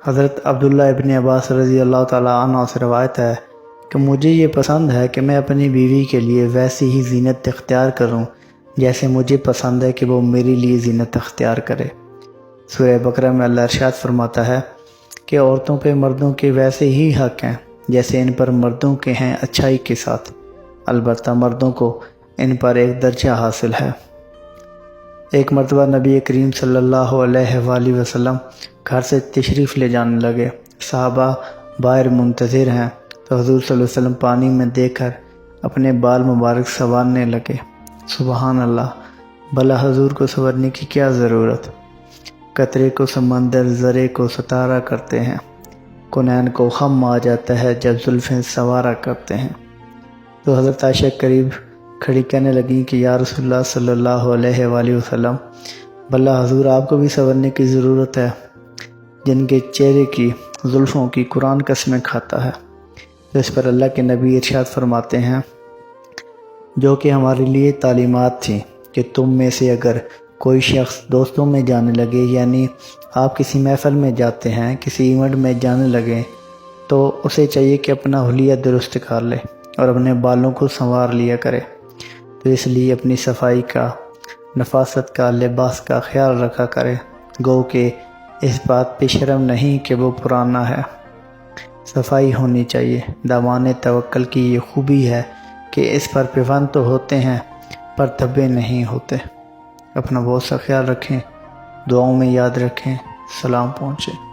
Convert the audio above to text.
حضرت عبداللہ ابن عباس رضی اللہ تعالیٰ عنہ سے روایت ہے کہ مجھے یہ پسند ہے کہ میں اپنی بیوی کے لیے ویسی ہی زینت اختیار کروں جیسے مجھے پسند ہے کہ وہ میرے لیے زینت اختیار کرے۔ سورہ بقرہ میں اللہ ارشاد فرماتا ہے کہ عورتوں پہ مردوں کے ویسے ہی حق ہیں جیسے ان پر مردوں کے ہیں اچھائی کے ساتھ، البتہ مردوں کو ان پر ایک درجہ حاصل ہے۔ ایک مرتبہ نبی کریم صلی اللہ علیہ وآلہ وسلم گھر سے تشریف لے جانے لگے۔ صحابہ باہر منتظر ہیں تو حضور صلی اللہ علیہ وسلم پانی میں دیکھ کر اپنے بال مبارک سنوارنے لگے۔ سبحان اللہ، بھلا حضور کو سنورنے کی کیا ضرورت؟ قطرے کو سمندر، ذرے کو ستارہ کرتے ہیں، کونین کو خم آ جاتا ہے جب زلفیں سوارا کرتے ہیں۔ تو حضرت عائشہ قریب کھڑی کہنے لگیں کہ یا رسول اللہ صلی اللہ علیہ وآلہ وسلم، بھلا حضور آپ کو بھی سنورنے کی ضرورت ہے، جن کے چہرے کی زلفوں کی قرآن قسمیں کھاتا ہے۔ تو اس پر اللہ کے نبی ارشاد فرماتے ہیں جو کہ ہمارے لیے تعلیمات تھیں کہ تم میں سے اگر کوئی شخص دوستوں میں جانے لگے، یعنی آپ کسی محفل میں جاتے ہیں، کسی ایونٹ میں جانے لگے، تو اسے چاہیے کہ اپنا حلیہ درست کر لے اور اپنے بالوں کو سنوار لیا کرے۔ تو اس لیے اپنی صفائی کا، نفاست کا، لباس کا خیال رکھا کرے، گو کہ اس بات پہ شرم نہیں کہ وہ پرانا ہے۔ صفائی ہونی چاہیے۔ دامان توکل کی یہ خوبی ہے کہ اس پر پیوند تو ہوتے ہیں پر دھبے نہیں ہوتے۔ اپنا بہت سا خیال رکھیں، دعاؤں میں یاد رکھیں۔ سلام پہنچے۔